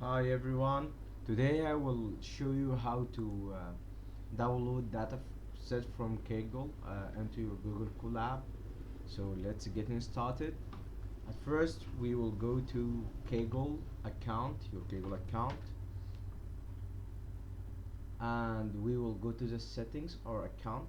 Hi everyone. Today I will show you how to download data set from Kaggle into your Google Colab. So let's get started. At first we will go to Kaggle account, your Kaggle account, and we will go to the settings or account.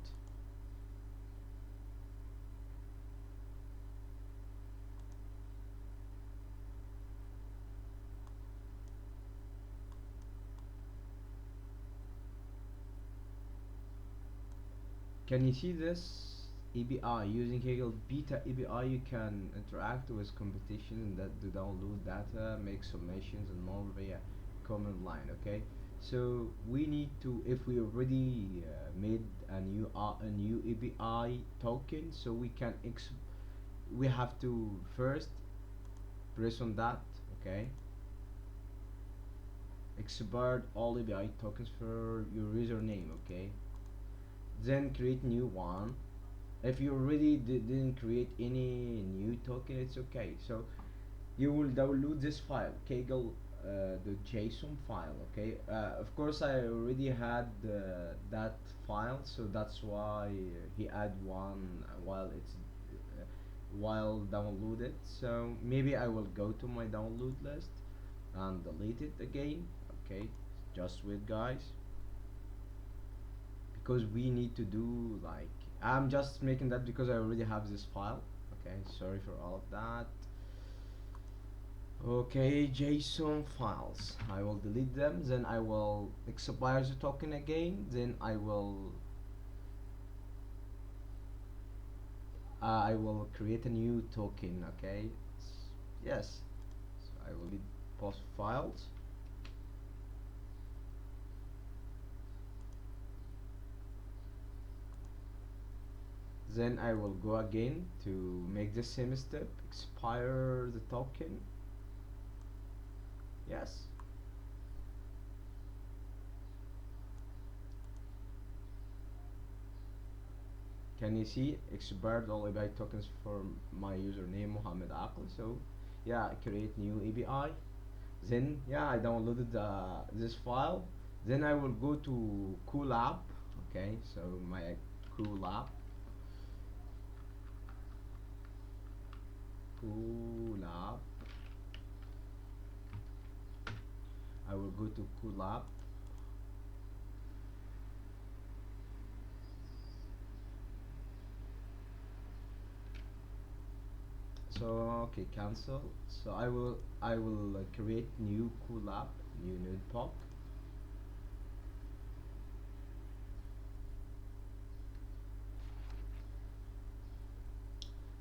Can you see this API? Using Kaggle Beta API, you can interact with competition that to download data, make submissions, and more via command line. Okay, so we need to, if we already made a new API token, so we have to first press on that. Okay, export all API tokens for your username. Okay, then create new one. If you already didn't create any new token, it's okay. So you will download this file, Kaggle the JSON file. Okay, of course I already had that file, so that's why he add one while downloaded. So maybe I will go to my download list and delete it again. Okay, just wait guys, because we need to do like, I'm just making that because I already have this file. Okay, sorry for all of that. Okay, JSON files, I will delete them, then I will expire the token again, then I will create a new token. Okay, yes, so I will delete both files. Then I will go again to make the same step, expire the token. Yes, can you see expired all API tokens for my username Mohammed Aql? So yeah, create new API. Then yeah, I downloaded this file. Then I will go to Colab. Okay, so my Colab, Colab. I will go to Colab. So okay, cancel. So I will create new Colab, new notebook.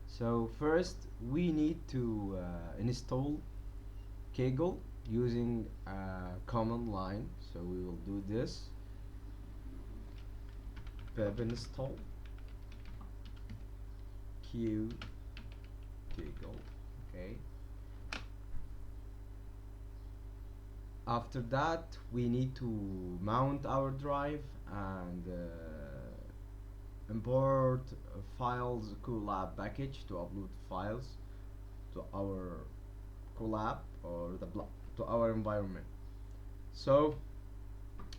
So first we need to install Kaggle using command line. So we will do this pip install q Kaggle. Okay, after that we need to mount our drive and import files Colab package to upload files to our Colab or to our environment. So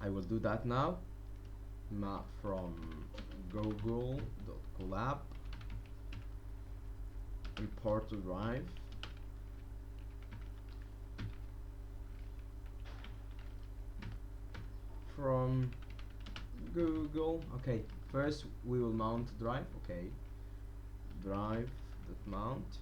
I will do that now. Map from google.colab, import to drive. From Google. Okay, first we will mount drive. Okay, drive dot mount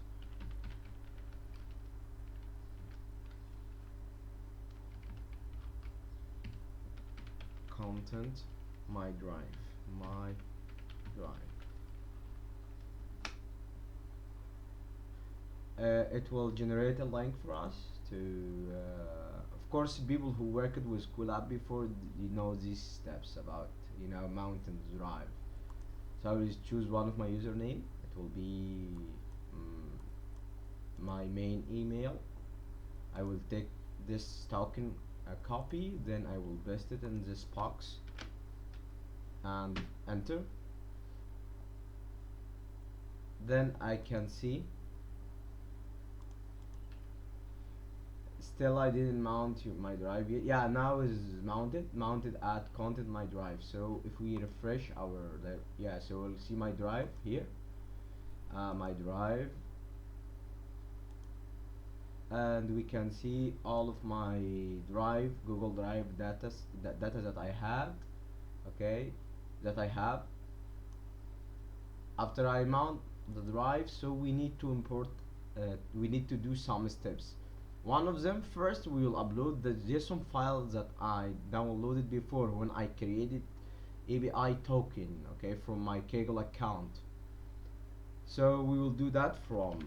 content my drive. It will generate a link for us to of course people who worked with Colab before, you know these steps about, mountain drive. So I will choose one of my username. It will be my main email. I will take this token a copy, then I will paste it in this box and enter. Then I can see still I didn't mount my drive yet. Yeah, now is mounted at content my drive. So if we refresh our yeah, so we'll see my drive here, my drive, and we can see all of my drive, Google Drive data that I have, okay, that I have. After I mount the drive, so we need to import, we need to do some steps. One of them, first we will upload the JSON file that I downloaded before when I created API token, okay, from my Kaggle account. So we will do that from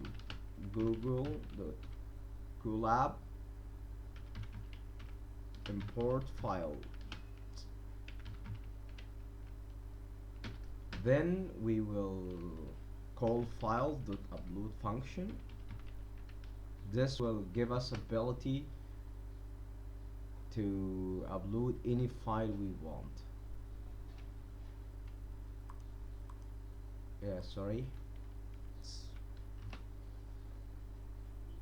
Colab import file. Then we will call file.upload function. This will give us ability to upload any file we want. Yeah, sorry.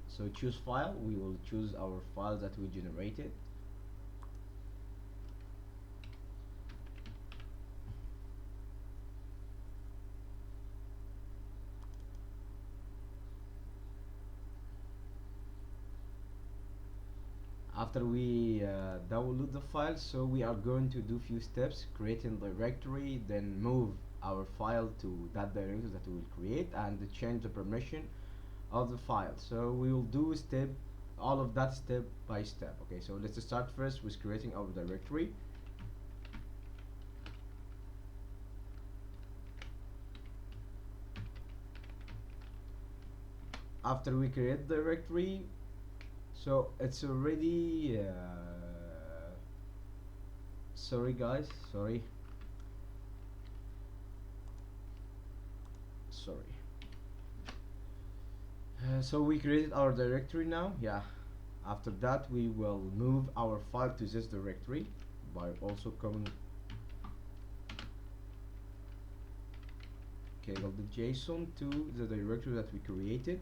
So choose file, we will choose our file that we generated. After we download the file, so we are going to do few steps: creating directory, then move our file to that directory that we will create, and change the permission of the file. So we will do all of that step by step. Okay, so let's start first with creating our directory. After we create the directory, so it's already sorry guys, sorry. So we created our directory now. Yeah, after that we will move our file to this directory by also coming Kaggle.json to the directory that we created.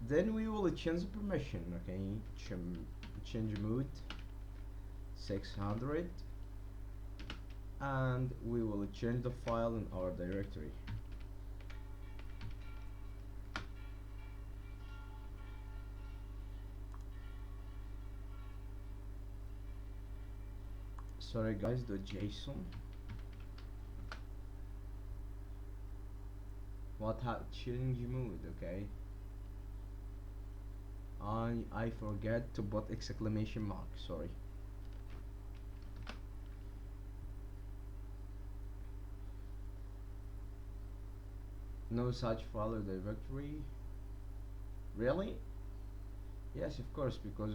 Then we will change the permission. Okay, change mode 600, and we will change the file in our directory. Sorry guys, the JSON. What change mode? Okay. I forget to put exclamation mark, sorry. No such file or directory. Really? Yes, of course, because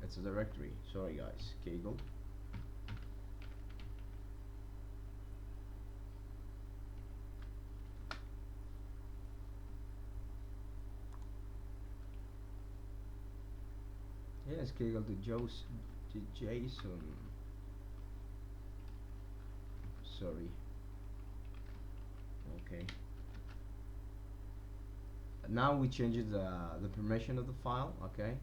it's a directory. Sorry guys, Kaggle. Yes, Kaggle to JSON. Sorry. Okay. Now we changed the permission of the file. Okay.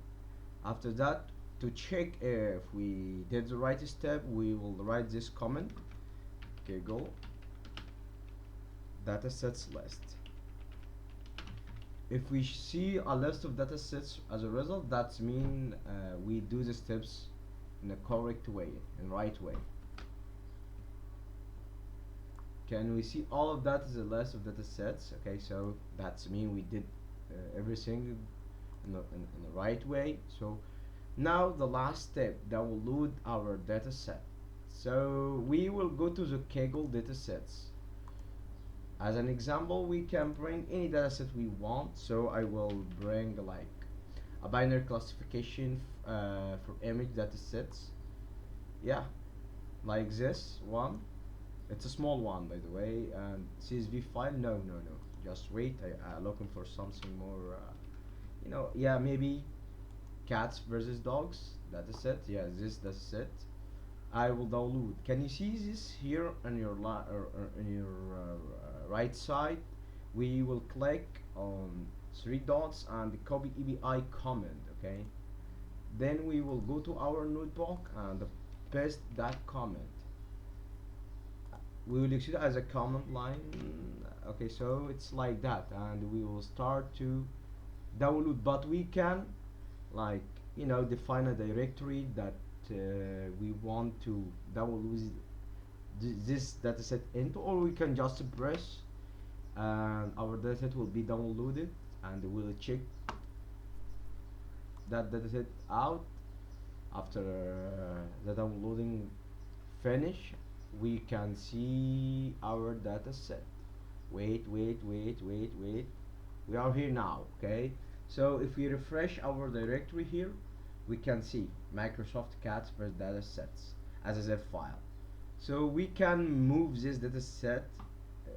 After that, to check if we did the right step, we will write this comment: Kaggle datasets list. If we see a list of datasets as a result, that means we do the steps in a correct way, in right way. Can we see all of that is a list of datasets? Okay, so that's mean we did everything in the right way. So now the last step, download our dataset. So we will go to the Kaggle datasets. As an example, we can bring any dataset we want. So I will bring like a binary classification for image datasets. Yeah, like this one. It's a small one, by the way. And CSV file? No. Just wait. I'm looking for something more. Yeah, maybe cats versus dogs dataset. Yeah, this dataset I will download. Can you see this here on your right side, we will click on three dots and copy API command. Okay, then we will go to our notebook and paste that comment. We will use it as a command line. Okay, so it's like that, and we will start to download, but we can, like, define a directory that we want to download this dataset into, or we can just press and our dataset will be downloaded, and we'll check that dataset out. After the downloading finish, we can see our dataset. Wait, we are here now. Okay, so if we refresh our directory here, we can see Microsoft Casper datasets as a zip file. So we can move this dataset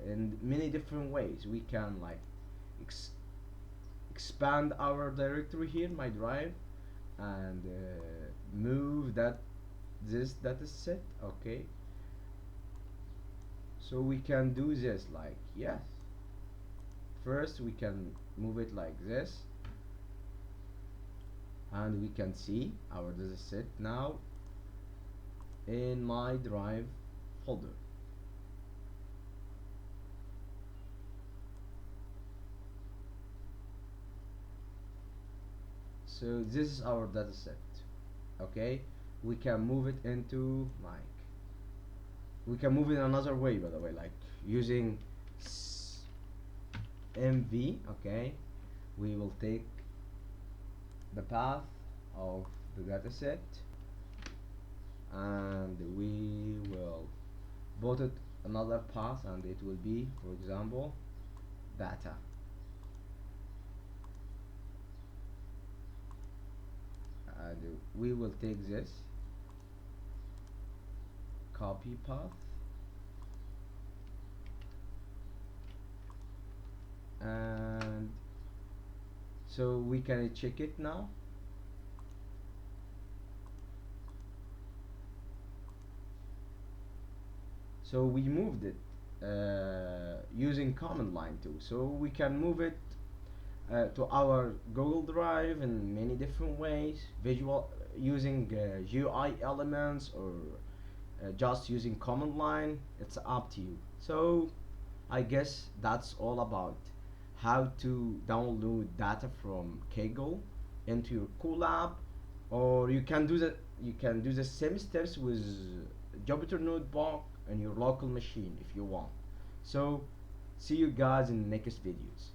in many different ways. We can, like, expand our directory here, my drive, and move this dataset. Okay, so we can do this, like, yes, first we can move it like this, and we can see our dataset now in my drive folder. So this is our dataset. Okay, we can move it into, like, we can move it another way, by the way, like using mv. Okay, we will take the path of the dataset and we will put it another path, and it will be, for example, data. And we will take this copy path and so we can check it now. So we moved it using command line too, so we can move it to our Google Drive in many different ways, visual, using UI elements, or just using command line. It's up to you. So I guess that's all about how to download data from Kaggle into your Colab, or you can do the same steps with Jupyter Notebook on your local machine if you want. So see you guys in the next videos.